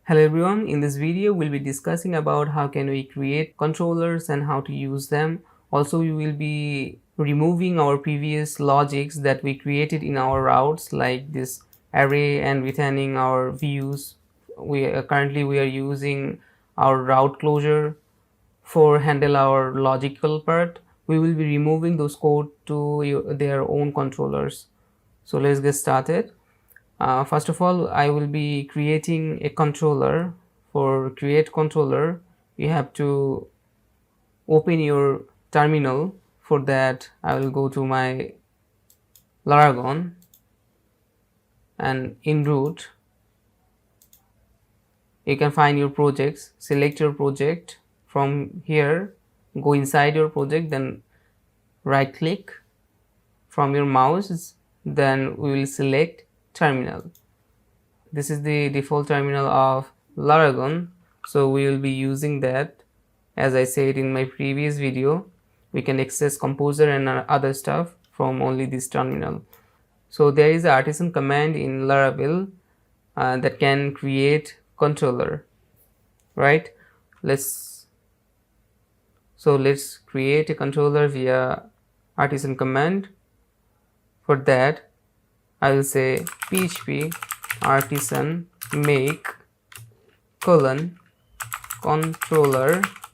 Hello everyone, in this video we'll be discussing about how can we create controllers and how to use them. Also we will be removing our previous logics that we created in our routes like this array and returning our views. Currently we are using our route closure for handle our logical part. We will be removing those code to their own controllers. So let's get started. First of all, I will be creating a controller. For create controller, you have to open your terminal. For that, I will go to my Laravel and in root you can find your projects. Select your project from here, go inside your project, then right click from your mouse, then we will select terminal. This is the default terminal of Laravel, so we will be using that. As I said in my previous video, we can access composer and other stuff from only this terminal. So there is an artisan command in Laravel that can create controller, right? Let's create a controller via artisan command. For that, I will say php artisan make controller,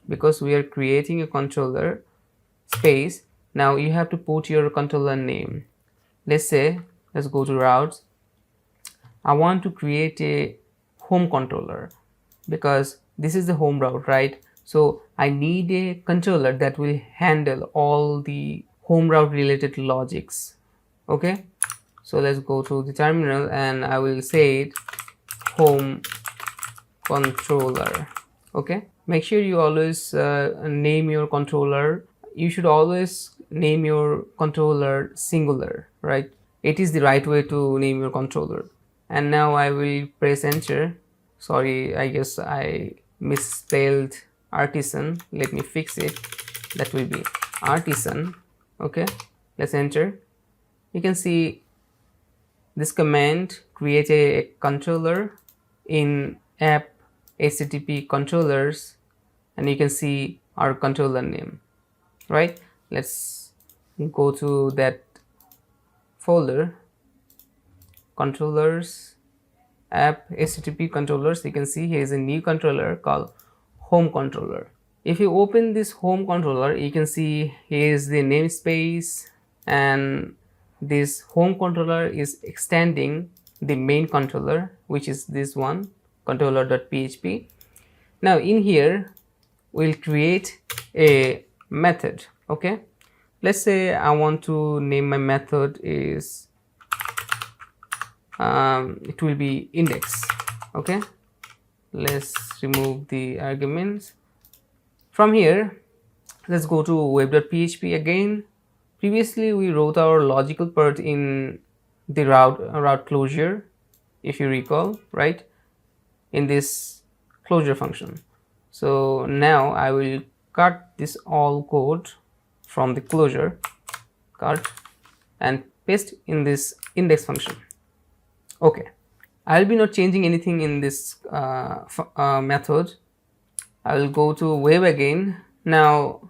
because we are creating a controller space. Now you have to put your controller name. Let's go to routes. I want to create a home controller because this is the home route, right? So I need a controller that will handle all the home route related logics. Okay, so let's go to the terminal and I will say it home controller. Okay, make sure you always name your controller. You should always name your controller singular, right? It is the right way to name your controller. And now I will press enter. Sorry, I guess I misspelled artisan. Let me fix it. That will be artisan. Okay, let's enter. You can see this command create a controller in app http controllers, and you can see our controller name, right? Let's go to that folder, controllers, app http controllers. You can see here is a new controller called home controller. If you open this home controller, you can see here is the namespace, and this home controller is extending the main controller, which is this one, controller.php. Now in here we'll create a method. Okay, let's say I want to name my method is it will be index. Okay, let's remove the arguments. From here, let's go to web.php again. Previously we wrote our logical part in the route closure, if you recall, right, in this closure function. So now I will cut this all code from the closure, cut, and paste in this index function. Okay, I'll be not changing anything in this method. I will go to web again. Now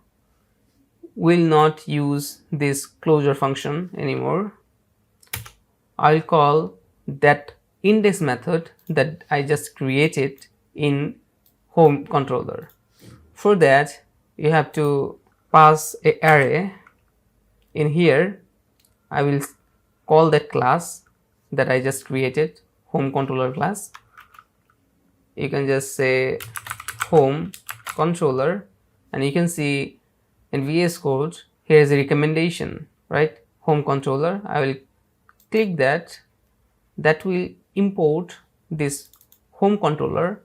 will not use this closure function anymore. I'll call that index method that I just created in home controller. For that, you have to pass an array. In here, I will call that class that I just created, home controller class. You can just say home controller, and you can see in VS Code here is a recommendation, right? Home controller. I will click that. That will import this home controller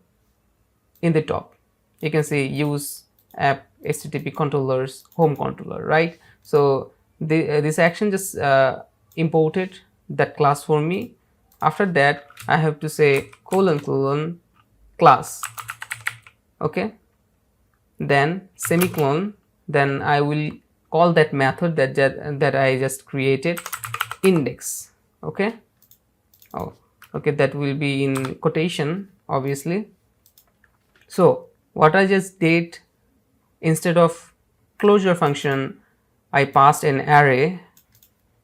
in the top. You can see use app http controllers home controller, right? So this action just imported that class for me. After that, I have to say colon class. Okay, then semicolon, then I will call that method that I just created, index. Okay, oh okay, that will be in quotation obviously. So what I just did, instead of closure function, I passed an array.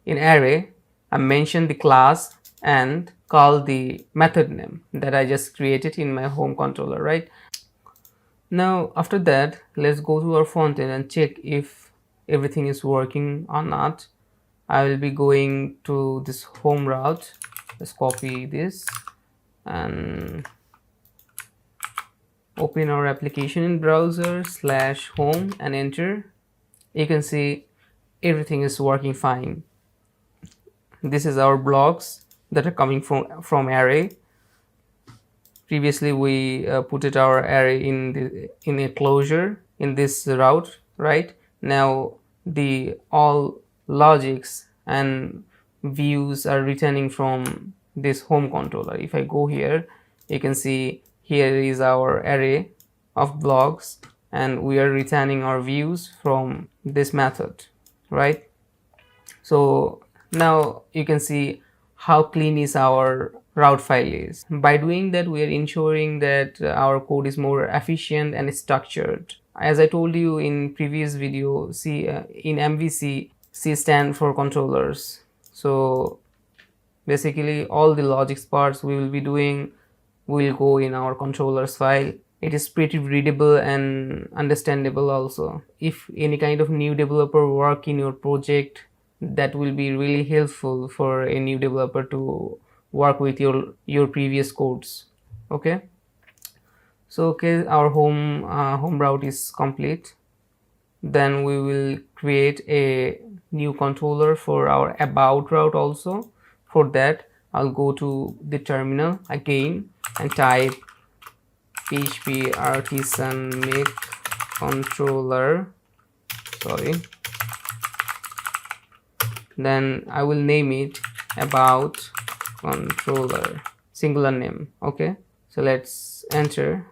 In array, I mentioned the class and call the method name that I just created in my home controller, right? Now after that, let's go to our front end and check if everything is working or not. I will be going to this home route. Let's copy this and open our application in browser /home and enter. You can see everything is working fine. This is our blocks that are coming from array. Previously we put it our array in a closure in this route, right? Now the all logics and views are returning from this home controller. If I go here, you can see here is our array of blocks and we are returning our views from this method, right? So now you can see how clean is our route file is. By doing that, we are ensuring that our code is more efficient and structured. As I told you in previous video, see in MVC, C stand for controllers. So basically all the logics parts we will be doing will go in our controllers file. It is pretty readable and understandable also. If any kind of new developer work in your project, that will be really helpful for a new developer to work with your previous codes. Okay, so okay, our home route is complete. Then we will create a new controller for our about route also. For that, I'll go to the terminal again and type php artisan make controller, sorry, then I will name it about controller, singular name. Okay, so let's enter.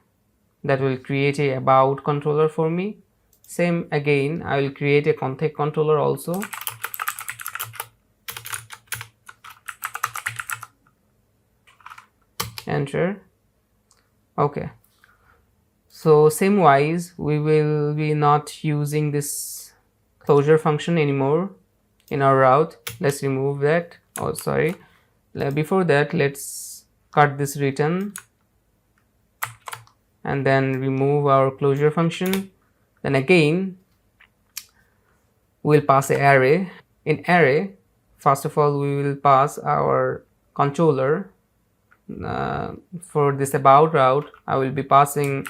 That will create a about controller for me. Same again, I will create a contact controller also. Enter. Okay, so same wise we will be not using this closure function anymore in our route. Let's remove that. Oh sorry, before that let's cut this return and then remove our closure function. Then again we'll pass an array. In array, first of all we will pass our controller. For this about route, I will be passing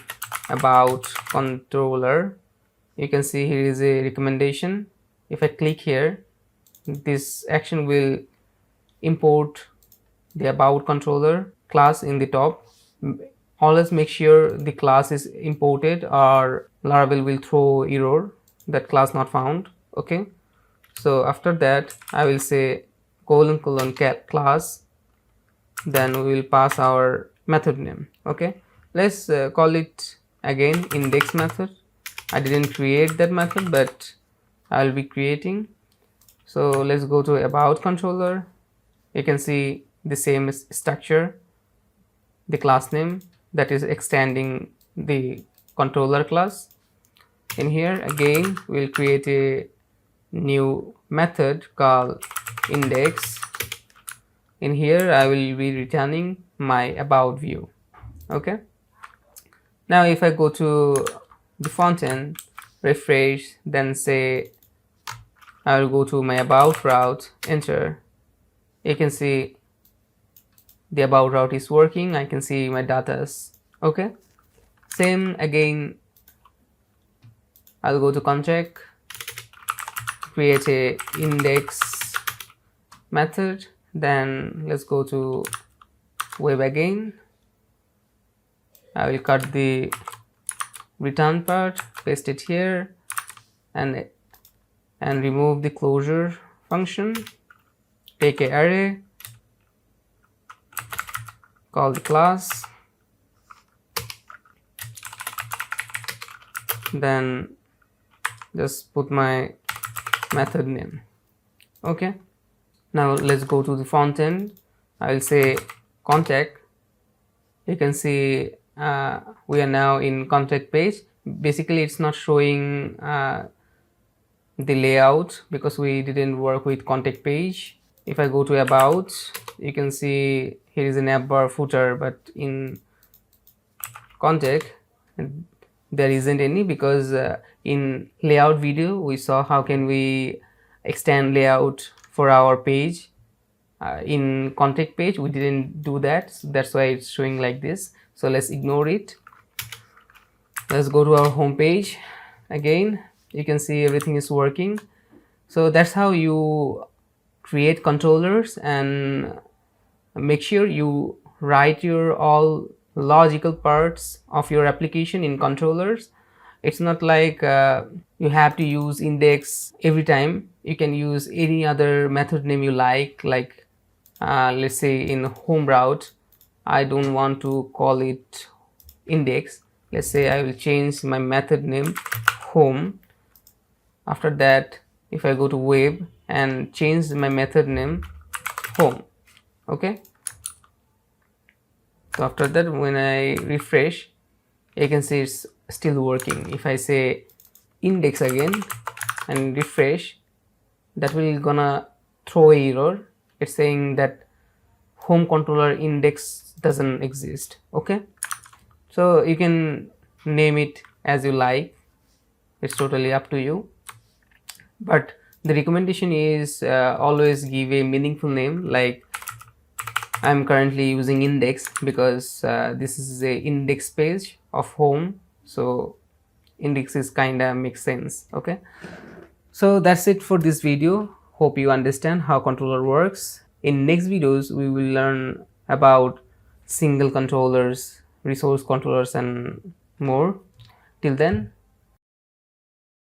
about controller. You can see here is a recommendation. If I click here, this action will import the about controller class in the top. Always make sure the class is imported or Laravel will throw error that class not found. Okay, so after that I will say : class, then we will pass our method name. Okay, let's call it again index method. I didn't create that method, but I'll be creating. So let's go to about controller. You can see the same structure, the class name that is extending the controller class. In here again we'll create a new method called index. In here I will be returning my about view. Okay, now if I go to the front end, refresh, then say I will go to my about route, enter. You can see the about route is working. I can see my data. Okay, same again, I'll go to contact, create a index method, then let's go to web again. I will cut the return part, paste it here, and remove the closure function. Take a array, call the class, then just put my method name. Okay, now let's go to the front end. I will say contact. You can see we are now in contact page. Basically it's not showing the layout because we didn't work with contact page. If I go to about, you can see here is an app bar footer, but in contact there isn't any, because in layout video we saw how can we extend layout for our page. In contact page we didn't do that, so that's why it's showing like this. So let's ignore it. Let's go to our home page again. You can see everything is working. So that's how you create controllers, and make sure you write your all logical parts of your application in controllers. It's not like you have to use index every time. You can use any other method name you like let's say in home route I don't want to call it index. Let's say I will change my method name home. After that, if I go to web and change my method name home, okay. So after that, when I refresh, you can see it's still working. If I say index again and refresh, that will gonna throw an error. It's saying that home controller index doesn't exist, okay. So you can name it as you like, it's totally up to you, but the recommendation is always give a meaningful name. Like I'm currently using index because this is a index page of home, so index is kinda makes sense, okay. So that's it for this video. Hope you understand how controller works. In next videos we will learn about single controllers, resource controllers and more. Till then,